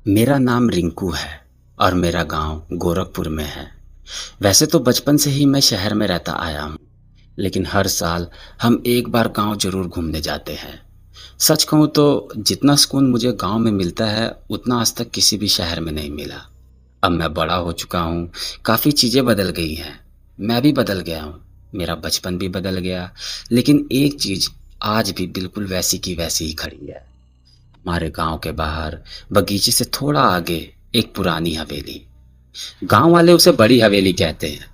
मेरा नाम रिंकू है और मेरा गांव गोरखपुर में है। वैसे तो बचपन से ही मैं शहर में रहता आया हूँ, लेकिन हर साल हम एक बार गांव जरूर घूमने जाते हैं। सच कहूँ तो जितना सुकून मुझे गांव में मिलता है, उतना आज तक किसी भी शहर में नहीं मिला। अब मैं बड़ा हो चुका हूँ, काफ़ी चीज़ें बदल गई हैं। मैं भी बदल गया हूँ, मेरा बचपन भी बदल गया, लेकिन एक चीज़ आज भी बिल्कुल वैसी की वैसी ही खड़ी है। हमारे गांव के बाहर बगीचे से थोड़ा आगे एक पुरानी हवेली। गांव वाले उसे बड़ी हवेली कहते हैं।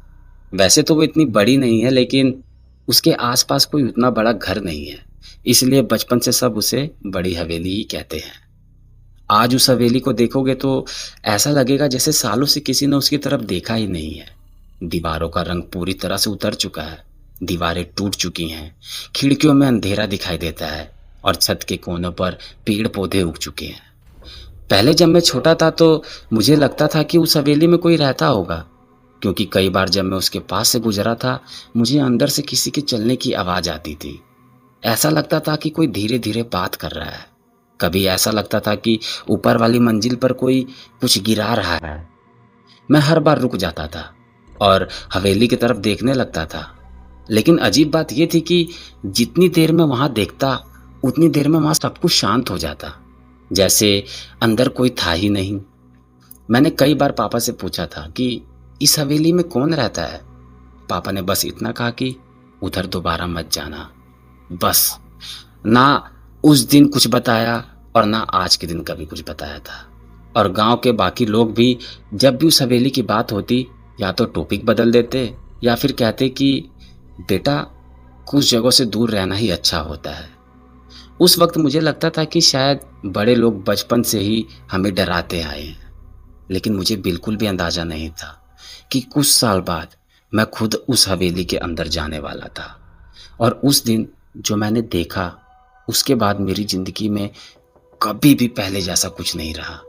वैसे तो वो इतनी बड़ी नहीं है, लेकिन उसके आसपास कोई उतना बड़ा घर नहीं है, इसलिए बचपन से सब उसे बड़ी हवेली ही कहते हैं। आज उस हवेली को देखोगे तो ऐसा लगेगा जैसे सालों से किसी ने उसकी तरफ देखा ही नहीं है। दीवारों का रंग पूरी तरह से उतर चुका है, दीवारें टूट चुकी हैं, खिड़कियों में अंधेरा दिखाई देता है और छत के कोनों पर पेड़ पौधे उग चुके हैं। पहले जब मैं छोटा था तो मुझे लगता था कि उस हवेली में कोई रहता होगा, क्योंकि कई बार जब मैं उसके पास से गुजरा था, मुझे अंदर से किसी के चलने की आवाज़ आती थी। ऐसा लगता था कि कोई धीरे धीरे बात कर रहा है। कभी ऐसा लगता था कि ऊपर वाली मंजिल पर कोई कुछ गिरा रहा है। मैं हर बार रुक जाता था और हवेली की तरफ देखने लगता था। लेकिन अजीब बात यह थी कि जितनी देर में वहां देखता, उतनी देर में वहां सब कुछ शांत हो जाता, जैसे अंदर कोई था ही नहीं। मैंने कई बार पापा से पूछा था कि इस हवेली में कौन रहता है। पापा ने बस इतना कहा कि उधर दोबारा मत जाना। बस, ना उस दिन कुछ बताया और ना आज के दिन कभी कुछ बताया था। और गांव के बाकी लोग भी जब भी उस हवेली की बात होती, या तो टॉपिक बदल देते या फिर कहते कि बेटा, कुछ जगहों से दूर रहना ही अच्छा होता है। उस वक्त मुझे लगता था कि शायद बड़े लोग बचपन से ही हमें डराते आए हैं, लेकिन मुझे बिल्कुल भी अंदाजा नहीं था कि कुछ साल बाद मैं खुद उस हवेली के अंदर जाने वाला था। और उस दिन जो मैंने देखा, उसके बाद मेरी जिंदगी में कभी भी पहले जैसा कुछ नहीं रहा।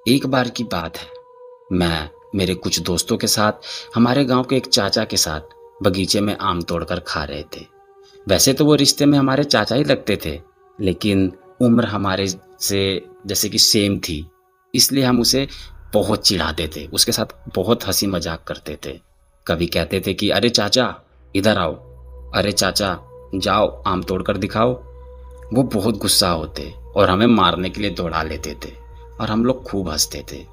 एक बार की बात है, मैं मेरे कुछ दोस्तों के साथ हमारे गांव के एक चाचा के साथ बगीचे में आम तोड़कर खा रहे थे। वैसे तो वो रिश्ते में हमारे चाचा ही लगते थे, लेकिन उम्र हमारे से जैसे कि सेम थी, इसलिए हम उसे बहुत चिढ़ाते थे, उसके साथ बहुत हंसी मजाक करते थे। कभी कहते थे कि अरे चाचा इधर आओ, अरे चाचा जाओ आम तोड़कर दिखाओ। वो बहुत गुस्सा होते और हमें मारने के लिए दौड़ा लेते थे, और हम लोग खूब हंसते थे।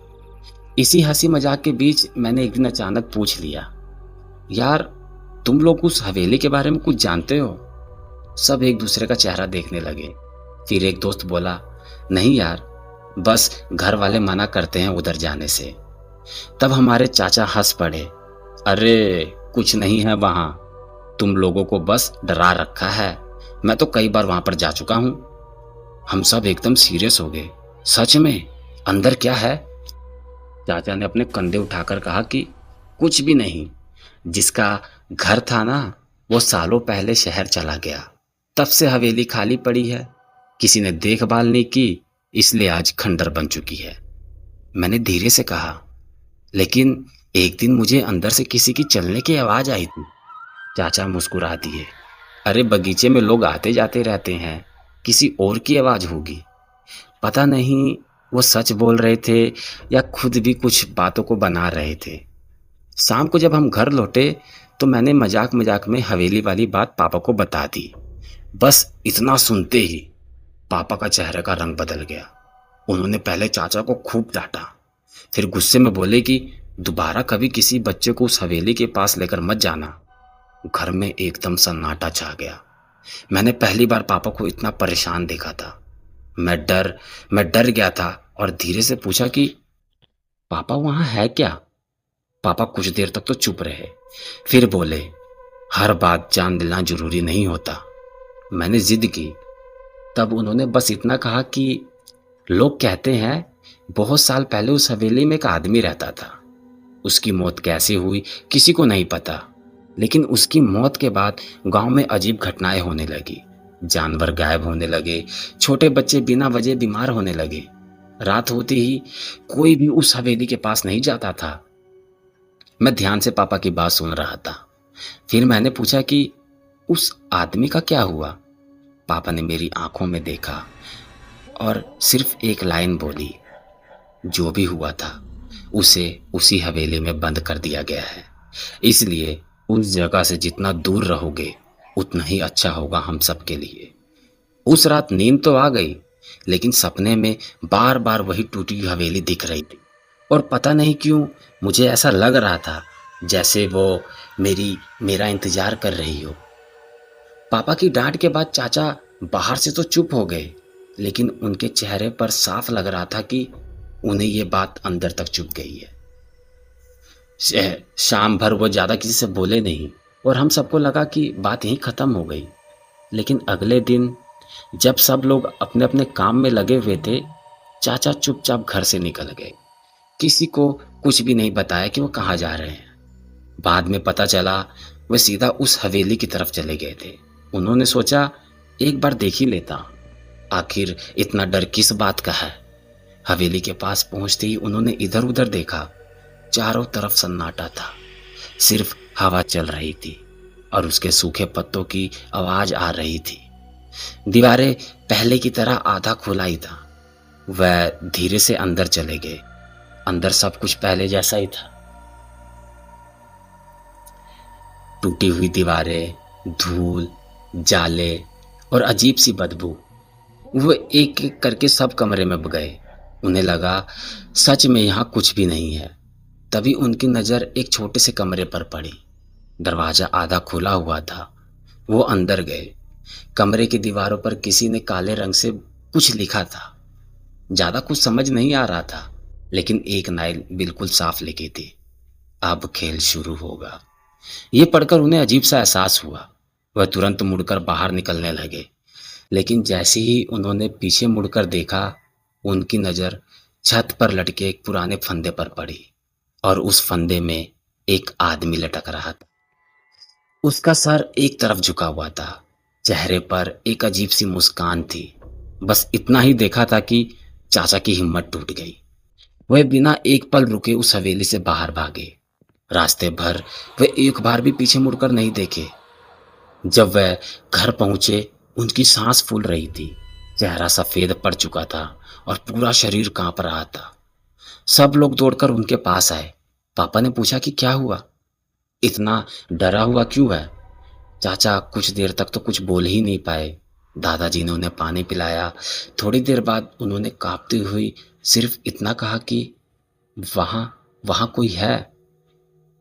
इसी हंसी मजाक के बीच मैंने एक दिन अचानक पूछ लिया, यार तुम लोग उस हवेली के बारे में कुछ जानते हो? सब एक दूसरे का चेहरा देखने लगे। फिर एक दोस्त बोला, नहीं यार, बस घर वाले मना करते हैं उधर जाने से। तब हमारे चाचा हंस पड़े, अरे कुछ नहीं है वहां, तुम लोगों को बस डरा रखा है, मैं तो कई बार वहां पर जा चुका हूं। हम सब एकदम सीरियस हो गए, सच में? अंदर क्या है? चाचा ने अपने कंधे उठाकर कहा कि कुछ भी नहीं, जिसका घर था ना, वो सालों पहले शहर चला गया, तब से हवेली खाली पड़ी है, किसी ने देखभाल नहीं की, इसलिए आज खंडर बन चुकी है। मैंने धीरे से कहा, लेकिन एक दिन मुझे अंदर से किसी की चलने की आवाज आई थी। चाचा मुस्कुरा दिए, अरे बगीचे में लोग आते जाते रहते हैं, किसी और की आवाज होगी। पता नहीं वो सच बोल रहे थे या खुद भी कुछ बातों को बना रहे थे। शाम को जब हम घर लौटे तो मैंने मजाक मजाक में हवेली वाली बात पापा को बता दी। बस इतना सुनते ही पापा का चेहरे का रंग बदल गया। उन्होंने पहले चाचा को खूब डांटा, फिर गुस्से में बोले कि दोबारा कभी किसी बच्चे को उस हवेली के पास लेकर मत जाना। घर में एकदम सन्नाटा छा गया। मैंने पहली बार पापा को इतना परेशान देखा था। मैं डर गया था और धीरे से पूछा कि पापा वहां है क्या? पापा कुछ देर तक तो चुप रहे, फिर बोले, हर बात जान लेना जरूरी नहीं होता। मैंने जिद की। तब उन्होंने बस इतना कहा कि लोग कहते हैं बहुत साल पहले उस हवेली में एक आदमी रहता था। उसकी मौत कैसे हुई किसी को नहीं पता, लेकिन उसकी मौत के बाद गांव में अजीब घटनाएं होने लगी। जानवर गायब होने लगे, छोटे बच्चे बिना वजह बीमार होने लगे। रात होते ही कोई भी उस हवेली के पास नहीं जाता था। मैं ध्यान से पापा की बात सुन रहा था। फिर मैंने पूछा कि उस आदमी का क्या हुआ? पापा ने मेरी आंखों में देखा और सिर्फ एक लाइन बोली, जो भी हुआ था उसे उसी हवेली में बंद कर दिया गया है। इसलिए उस जगह से जितना दूर रहोगे उतना ही अच्छा होगा हम सबके लिए। उस रात नींद तो आ गई, लेकिन सपने में बार बार वही टूटी हुई हवेली दिख रही थी। और पता नहीं क्यों मुझे ऐसा लग रहा था जैसे वो मेरा इंतजार कर रही हो। पापा की डांट के बाद चाचा बाहर से तो चुप हो गए, लेकिन उनके चेहरे पर साफ लग रहा था कि उन्हें ये बात अंदर तक चुभ गई है। शाम भर वो ज़्यादा किसी से बोले नहीं और हम सबको लगा कि बात यहीं ख़त्म हो गई। लेकिन अगले दिन जब सब लोग अपने अपने काम में लगे हुए थे, चाचा चुपचाप घर से निकल गए। किसी को कुछ भी नहीं बताया कि वो कहाँ जा रहे हैं। बाद में पता चला वे सीधा उस हवेली की तरफ चले गए थे। उन्होंने सोचा एक बार देख ही लेता, आखिर इतना डर किस बात का है। हवेली के पास पहुंचते ही उन्होंने इधर उधर देखा। चारों तरफ सन्नाटा था, सिर्फ हवा चल रही थी और उसके सूखे पत्तों की आवाज आ रही थी। दीवारें पहले की तरह आधा खुला ही था। वह धीरे से अंदर चले गए। अंदर सब कुछ पहले जैसा ही था। टूटी हुई दीवारें, धूल, जाले और अजीब सी बदबू। वो एक एक करके सब कमरे में गए। उन्हें लगा सच में यहाँ कुछ भी नहीं है। तभी उनकी नज़र एक छोटे से कमरे पर पड़ी। दरवाज़ा आधा खुला हुआ था। वो अंदर गए। कमरे की दीवारों पर किसी ने काले रंग से कुछ लिखा था। ज़्यादा कुछ समझ नहीं आ रहा था, लेकिन एक लाइन बिल्कुल साफ लिखी थी, अब खेल शुरू होगा। ये पढ़कर उन्हें अजीब सा एहसास हुआ। वह तुरंत मुड़कर बाहर निकलने लगे, लेकिन जैसे ही उन्होंने पीछे मुड़कर देखा, उनकी नज़र छत पर लटके एक पुराने फंदे पर पड़ी और उस फंदे में एक आदमी लटक रहा था। उसका सर एक तरफ झुका हुआ था। चेहरे पर एक अजीब सी मुस्कान थी। बस इतना ही देखा था कि चाचा की हिम्मत टूट गई। वह बिना एक पल रुके उस हवेली से बाहर भागे। रास्ते भर वे एक बार भी पीछे मुड़कर नहीं देखे। जब वह घर पहुंचे, उनकी सांस फूल रही थी। चेहरा सफेद पड़ चुका था और पूरा शरीर कांप रहा था। सब लोग दौड़कर उनके पास आए। पापा ने पूछा कि क्या हुआ, इतना डरा हुआ क्यों है। चाचा कुछ देर तक तो कुछ बोल ही नहीं पाए। दादाजी ने उन्हें पानी पिलाया। थोड़ी देर बाद उन्होंने कांपती हुई सिर्फ इतना कहा कि वहाँ वहाँ कोई है।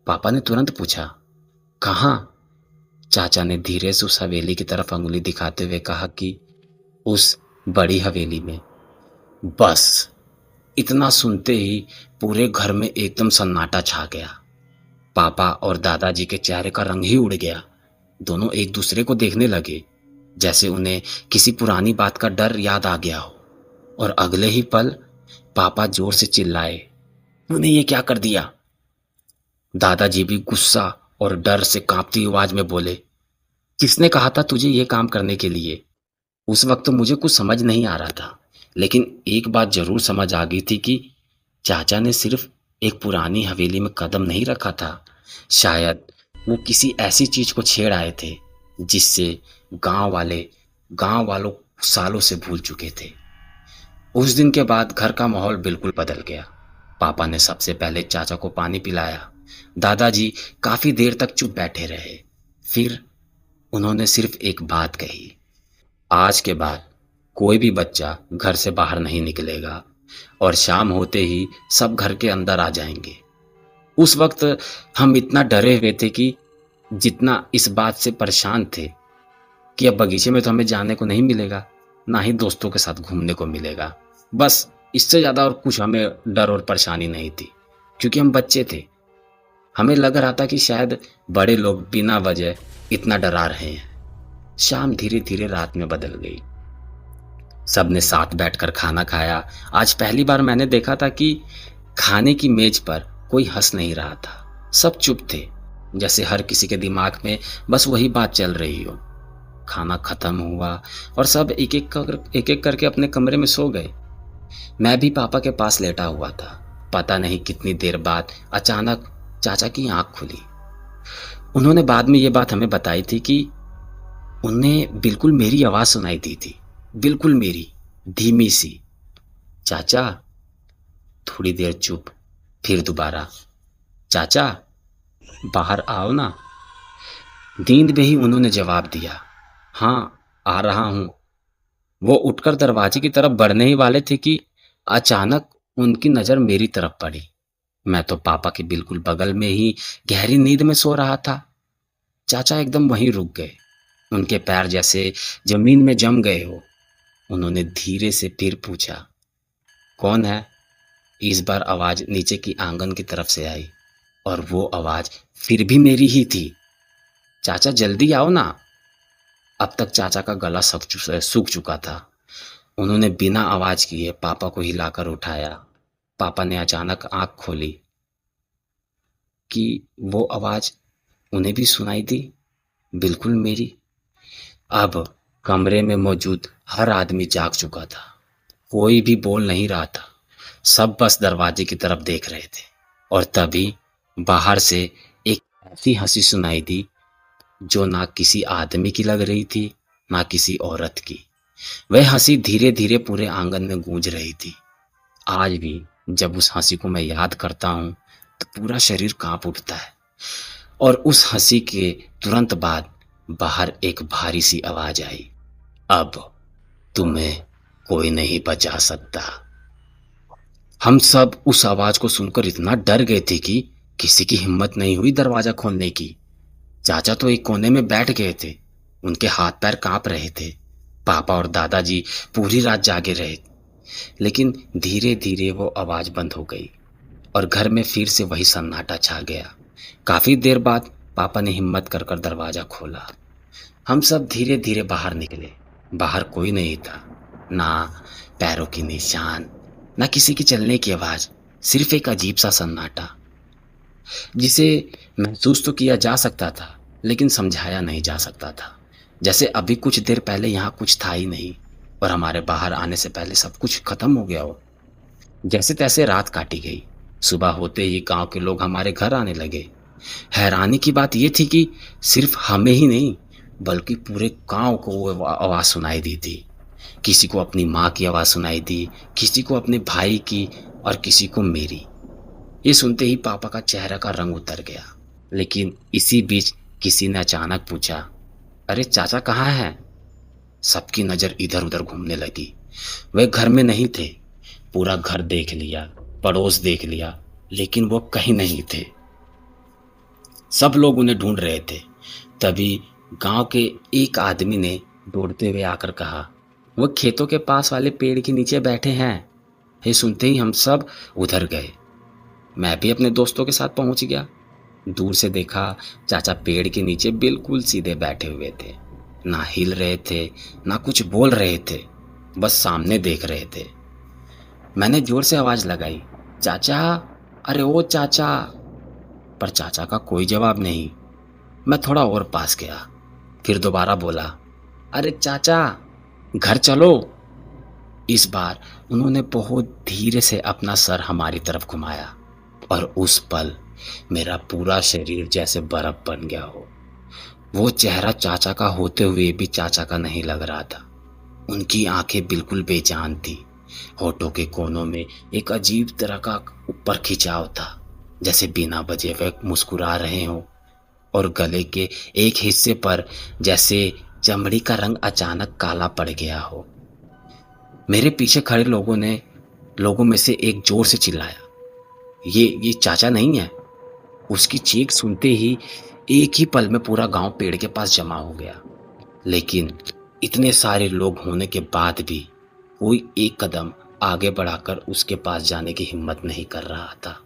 पापा ने तुरंत पूछा, कहाँ। चाचा ने धीरे से उस हवेली की तरफ अंगुली दिखाते हुए कहा कि उस बड़ी हवेली में। बस इतना सुनते ही पूरे घर में एकदम सन्नाटा छा गया। पापा और दादाजी के चेहरे का रंग ही उड़ गया। दोनों एक दूसरे को देखने लगे, जैसे उन्हें किसी पुरानी बात का डर याद आ गया हो। और अगले ही पल पापा जोर से चिल्लाए, तूने ये क्या कर दिया। दादाजी भी गुस्सा और डर से कांपती आवाज में बोले, किसने कहा था तुझे ये काम करने के लिए। उस वक्त तो मुझे कुछ समझ नहीं आ रहा था, लेकिन एक बात जरूर समझ आ गई थी कि चाचा ने सिर्फ एक पुरानी हवेली में कदम नहीं रखा था, शायद वो किसी ऐसी चीज को छेड़ आए थे जिससे गांव वालों सालों से भूल चुके थे। उस दिन के बाद घर का माहौल बिल्कुल बदल गया। पापा ने सबसे पहले चाचा को पानी पिलाया। दादाजी काफी देर तक चुप बैठे रहे। फिर उन्होंने सिर्फ एक बात कही, आज के बाद कोई भी बच्चा घर से बाहर नहीं निकलेगा और शाम होते ही सब घर के अंदर आ जाएंगे। उस वक्त हम इतना डरे हुए थे कि जितना इस बात से परेशान थे कि अब बगीचे में तो हमें जाने को नहीं मिलेगा, ना ही दोस्तों के साथ घूमने को मिलेगा। बस इससे ज़्यादा और कुछ हमें डर और परेशानी नहीं थी, क्योंकि हम बच्चे थे। हमें लग रहा था कि शायद बड़े लोग बिना वजह इतना डरा रहे हैं। शाम धीरे धीरे रात में बदल गई। सबने साथ बैठकर खाना खाया। आज पहली बार मैंने देखा था कि खाने की मेज पर कोई हंस नहीं रहा था। सब चुप थे, जैसे हर किसी के दिमाग में बस वही बात चल रही हो। खाना खत्म हुआ और सब एक एक करके अपने कमरे में सो गए। मैं भी पापा के पास लेटा हुआ था। पता नहीं कितनी देर बाद अचानक चाचा की आंख खुली। उन्होंने बाद में ये बात हमें बताई थी कि उन्हें बिल्कुल मेरी आवाज सुनाई दी थी, बिल्कुल मेरी, धीमी सी। चाचा, थोड़ी देर चुप, फिर दोबारा, चाचा बाहर आओ ना। नींद में ही उन्होंने जवाब दिया, हाँ आ रहा हूं। वो उठकर दरवाजे की तरफ बढ़ने ही वाले थे कि अचानक उनकी नजर मेरी तरफ पड़ी। मैं तो पापा के बिल्कुल बगल में ही गहरी नींद में सो रहा था। चाचा एकदम वहीं रुक गए, उनके पैर जैसे जमीन में जम गए हो। उन्होंने धीरे से फिर पूछा, कौन है? इस बार आवाज नीचे की आंगन की तरफ से आई और वो आवाज फिर भी मेरी ही थी, चाचा जल्दी आओ ना। अब तक चाचा का गला सूख चुका था। उन्होंने बिना आवाज किए पापा को हिलाकर उठाया। पापा ने अचानक आंख खोली कि वो आवाज उन्हें भी सुनाई दी, बिल्कुल मेरी। अब कमरे में मौजूद हर आदमी जाग चुका था, कोई भी बोल नहीं रहा था, सब बस दरवाजे की तरफ देख रहे थे। और तभी बाहर से एक ऐसी हंसी सुनाई दी जो ना किसी आदमी की लग रही थी, ना किसी औरत की। वह हंसी धीरे धीरे पूरे आंगन में गूंज रही थी। आज भी जब उस हंसी को मैं याद करता हूं तो पूरा शरीर कांप उठता है। और उस हंसी के तुरंत बाद बाहर एक भारी सी आवाज आई, अब तुम्हें कोई नहीं बचा सकता। हम सब उस आवाज को सुनकर इतना डर गए थे कि किसी की हिम्मत नहीं हुई दरवाजा खोलने की। चाचा तो एक कोने में बैठ गए थे, उनके हाथ पैर कांप रहे थे। पापा और दादाजी पूरी रात जागे रहे। लेकिन धीरे धीरे वो आवाज बंद हो गई और घर में फिर से वही सन्नाटा छा गया। काफी देर बाद पापा ने हिम्मत कर कर दरवाजा खोला। हम सब धीरे धीरे बाहर निकले। बाहर कोई नहीं था, ना पैरों की निशान, ना किसी की चलने की आवाज, सिर्फ एक अजीब सा सन्नाटा जिसे महसूस तो किया जा सकता था लेकिन समझाया नहीं जा सकता था। जैसे अभी कुछ देर पहले यहाँ कुछ था ही नहीं और हमारे बाहर आने से पहले सब कुछ खत्म हो गया हो। जैसे तैसे रात काटी गई। सुबह होते ही गांव के लोग हमारे घर आने लगे। हैरानी की बात यह थी कि सिर्फ हमें ही नहीं बल्कि पूरे गांव को वो आवाज सुनाई दी थी। किसी को अपनी माँ की आवाज सुनाई दी, किसी को अपने भाई की और किसी को मेरी। ये सुनते ही पापा का चेहरा का रंग उतर गया। लेकिन इसी बीच किसी ने अचानक पूछा, अरे चाचा कहाँ हैं? सबकी नजर इधर उधर घूमने लगी। वे घर में नहीं थे। पूरा घर देख लिया, पड़ोस देख लिया, लेकिन वो कहीं नहीं थे। सब लोग उन्हें ढूंढ रहे थे। तभी गांव के एक आदमी ने दौड़ते हुए आकर कहा, वो खेतों के पास वाले पेड़ के नीचे बैठे हैं। ये सुनते ही हम सब उधर गए। मैं भी अपने दोस्तों के साथ पहुंच गया। दूर से देखा, चाचा पेड़ के नीचे बिल्कुल सीधे बैठे हुए थे, ना हिल रहे थे, ना कुछ बोल रहे थे, बस सामने देख रहे थे। मैंने जोर से आवाज लगाई, चाचा, अरे ओ चाचा, पर चाचा का कोई जवाब नहीं। मैं थोड़ा और पास गया, फिर दोबारा बोला, अरे चाचा, घर चलो। इस बार उन्होंने बहुत धीरे से अपना सर हमारी तरफ घुमाया और उस पल मेरा पूरा शरीर जैसे बर्फ बन गया हो। वो चेहरा चाचा का होते हुए भी चाचा का नहीं लग रहा था। उनकी आंखें बिल्कुल बेजान थी। होठों के कोनों में एक अजीब तरह का ऊपर खिंचाव था, जैसे बिना वजह वे मुस्कुरा रहे हों। और गले के एक हिस्से पर जैसे चमड़ी का रंग अचानक काला पड़ गया हो। मेरे पीछे खड़े लोगों में से एक जोर से चिल्लाया, ये चाचा नहीं है। उसकी चीख सुनते ही एक ही पल में पूरा गांव पेड़ के पास जमा हो गया। लेकिन इतने सारे लोग होने के बाद भी कोई एक कदम आगे बढ़ाकर उसके पास जाने की हिम्मत नहीं कर रहा था।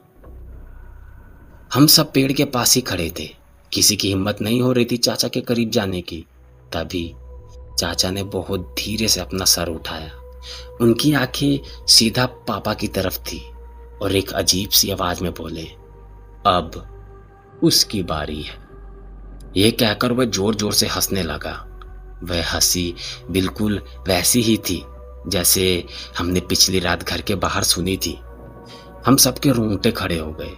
हम सब पेड़ के पास ही खड़े थे, किसी की हिम्मत नहीं हो रही थी चाचा के करीब जाने की। तभी चाचा ने बहुत धीरे से अपना सर उठाया। उनकी आंखें सीधा पापा की तरफ थी और एक अजीब सी आवाज में बोले, अब उसकी बारी है। यह कहकर वह जोर जोर से हंसने लगा। वह हंसी बिल्कुल वैसी ही थी जैसे हमने पिछली रात घर के बाहर सुनी थी। हम सबके रोंगटे खड़े हो गए।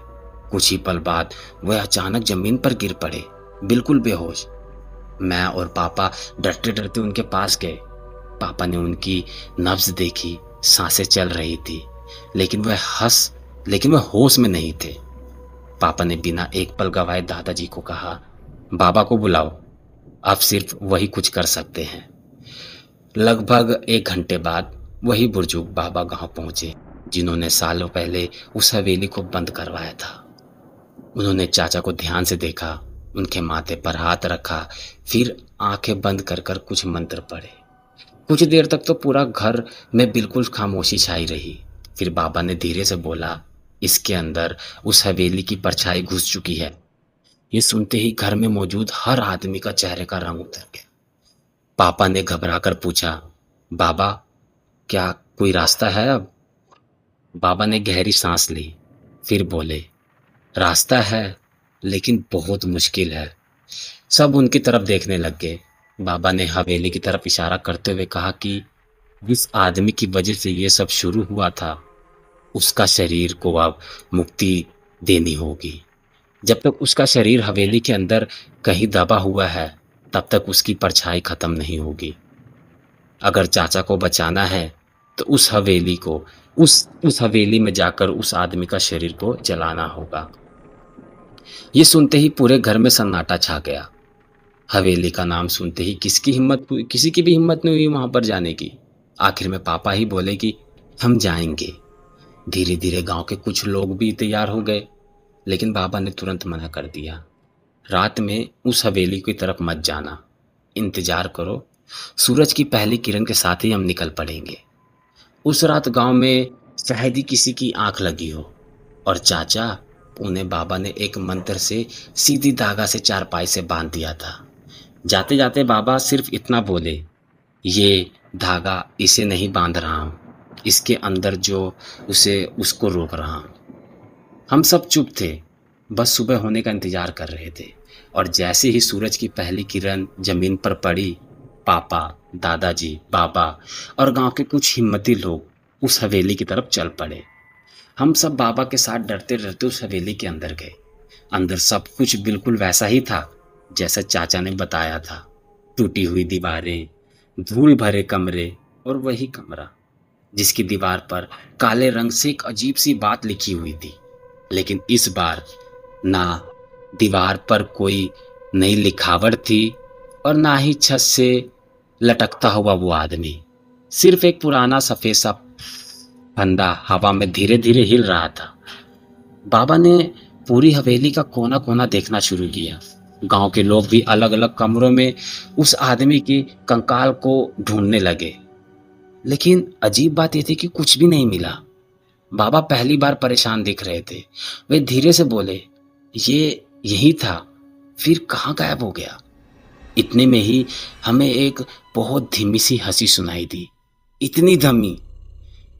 कुछ ही पल बाद वह अचानक जमीन पर गिर पड़े, बिल्कुल बेहोश। मैं और पापा डरते डरते उनके पास गए। पापा ने उनकी नब्ज देखी, सांसें चल रही थी, लेकिन वह होश में नहीं थे। पापा ने बिना एक पल गवाए दादाजी को कहा, बाबा को बुलाओ, अब सिर्फ वही कुछ कर सकते हैं। लगभग 1 घंटे बाद वही बुजुर्ग बाबा गांव पहुंचे, जिन्होंने सालों पहले उस हवेली को बंद करवाया था। उन्होंने चाचा को ध्यान से देखा, उनके माथे पर हाथ रखा, फिर आंखें बंद कर कर कुछ मंत्र पढ़े। कुछ देर तक तो पूरा घर में बिल्कुल खामोशी छाई रही। फिर बाबा ने धीरे से बोला, इसके अंदर उस हवेली की परछाई घुस चुकी है। ये सुनते ही घर में मौजूद हर आदमी का चेहरे का रंग उतर गया। पापा ने घबराकर पूछा, बाबा, क्या कोई रास्ता है अब? बाबा ने गहरी सांस ली, फिर बोले, रास्ता है, लेकिन बहुत मुश्किल है। सब उनकी तरफ देखने लग गए। बाबा ने हवेली की तरफ इशारा करते हुए कहा कि जिस आदमी की वजह से ये सब शुरू हुआ था, उसका शरीर को अब मुक्ति देनी होगी। जब तक उसका शरीर हवेली के अंदर कहीं दबा हुआ है, तब तक उसकी परछाई खत्म नहीं होगी। अगर चाचा को बचाना है तो उस हवेली में जाकर उस आदमी का शरीर को जलाना होगा। ये सुनते ही पूरे घर में सन्नाटा छा गया। हवेली का नाम सुनते ही किसी की भी हिम्मत नहीं हुई वहां पर जाने की। आखिर में पापा ही बोले कि हम जाएंगे। धीरे धीरे गांव के कुछ लोग भी तैयार हो गए, लेकिन बाबा ने तुरंत मना कर दिया। रात में उस हवेली की तरफ मत जाना, इंतजार करो, सूरज की पहली किरण के साथ ही हम निकल पड़ेंगे। उस रात गांव में शायद ही किसी की आंख लगी हो, और चाचा उन्हें बाबा ने एक मंत्र से सीधी धागा से चारपाई से बांध दिया था। जाते जाते बाबा सिर्फ इतना बोले, ये धागा इसे नहीं बांध रहा हूँ, इसके अंदर जो उसको रोक रहा हूँ। हम सब चुप थे, बस सुबह होने का इंतजार कर रहे थे। और जैसे ही सूरज की पहली किरण जमीन पर पड़ी, पापा, दादाजी, बाबा और गांव के कुछ हिम्मती लोग उस हवेली की तरफ चल पड़े। हम सब बाबा के साथ डरते डरते उस हवेली के अंदर गए। अंदर सब कुछ बिल्कुल वैसा ही था जैसा चाचा ने बताया था। टूटी हुई दीवारें, धूल भरे कमरे, और वही कमरा जिसकी दीवार पर काले रंग से एक अजीब सी बात लिखी हुई थी। लेकिन इस बार ना दीवार पर कोई नई लिखावट थी और ना ही छत से लटकता हुआ वो आदमी। सिर्फ एक पुराना सफेद सा फंदा हवा में धीरे धीरे हिल रहा था। बाबा ने पूरी हवेली का कोना कोना देखना शुरू किया। गांव के लोग भी अलग अलग कमरों में उस आदमी के कंकाल को ढूंढने लगे, लेकिन अजीब बात यह थी कि कुछ भी नहीं मिला। बाबा पहली बार परेशान दिख रहे थे। वे धीरे से बोले, ये यही था, फिर कहाँ गायब हो गया? इतने में ही हमें एक बहुत धीमी सी हंसी सुनाई दी, इतनी धीमी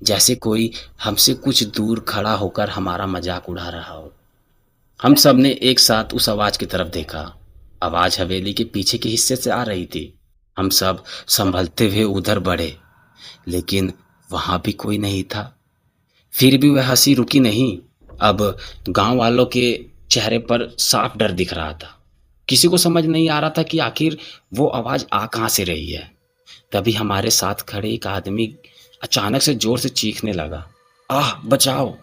जैसे कोई हमसे कुछ दूर खड़ा होकर हमारा मजाक उड़ा रहा हो। हम सब ने एक साथ उस आवाज की तरफ देखा। आवाज हवेली के पीछे के हिस्से से आ रही थी। हम सब संभलते हुए उधर बढ़े, लेकिन वहां भी कोई नहीं था। फिर भी वह हंसी रुकी नहीं। अब गांव वालों के चेहरे पर साफ डर दिख रहा था। किसी को समझ नहीं आ रहा था कि आखिर वो आवाज आ कहां से रही है। तभी हमारे साथ खड़े एक आदमी अचानक से जोर से चीखने लगा, आह बचाओ!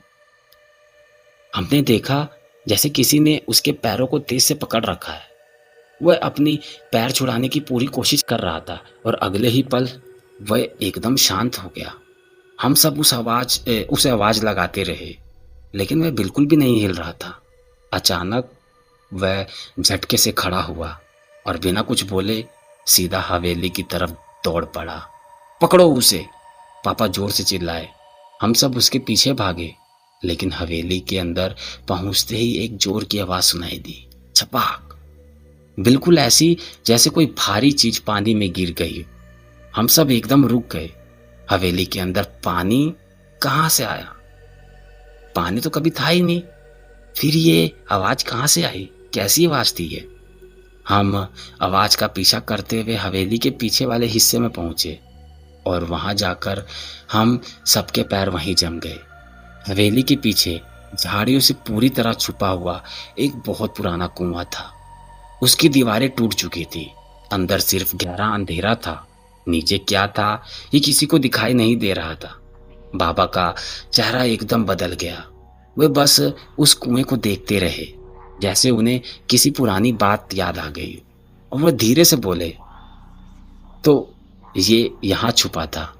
हमने देखा जैसे किसी ने उसके पैरों को तेज से पकड़ रखा है। वह अपनी पैर छुड़ाने की पूरी कोशिश कर रहा था, और अगले ही पल वह एकदम शांत हो गया। हम सब उसे आवाज लगाते रहे, लेकिन वह बिल्कुल भी नहीं हिल रहा था। अचानक वह झटके से खड़ा हुआ और बिना कुछ बोले सीधा हवेली की तरफ दौड़ पड़ा। पकड़ो उसे! पापा जोर से चिल्लाए। हम सब उसके पीछे भागे, लेकिन हवेली के अंदर पहुंचते ही एक जोर की आवाज सुनाई दी, छपाक! बिल्कुल ऐसी जैसे कोई भारी चीज पानी में गिर गई। हम सब एकदम रुक गए। हवेली के अंदर पानी कहां से आया? पानी तो कभी था ही नहीं। फिर ये आवाज कहां से आई? कैसी आवाज थी ये? हम आवाज का पीछा करते हुए हवेली के पीछे वाले हिस्से में पहुंचे, और वहां जाकर हम सबके पैर वहीं जम गए। हवेली के पीछे झाड़ियों से पूरी तरह छुपा हुआ एक बहुत पुराना कुआं था। उसकी दीवारें टूट चुकी थी। अंदर सिर्फ गहरा अंधेरा था। नीचे क्या था ये किसी को दिखाई नहीं दे रहा था। बाबा का चेहरा एकदम बदल गया। वे बस उस कुएं को देखते रहे, जैसे उन्हें किसी पुरानी बात याद आ गई। और वह धीरे से बोले, तो ये यहाँ छुपा था।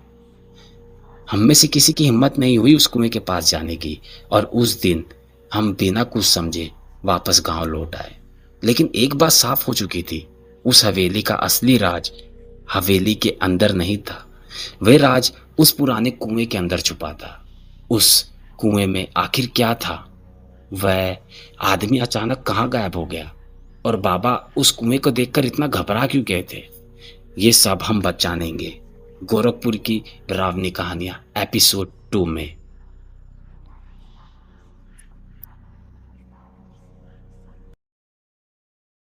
हम में से किसी की हिम्मत नहीं हुई उस कुएं के पास जाने की, और उस दिन हम बिना कुछ समझे वापस गांव लौट आए। लेकिन एक बात साफ हो चुकी थी, उस हवेली का असली राज हवेली के अंदर नहीं था। वह राज उस पुराने कुएं के अंदर छुपा था। उस कुएं में आखिर क्या था? वह आदमी अचानक कहाँ गायब हो गया? और बाबा उस कुएं को देखकर इतना घबरा क्यों गए थे? ये सब हम बच जानेंगे गोरखपुर की डरावनी कहानियां एपिसोड 2 में।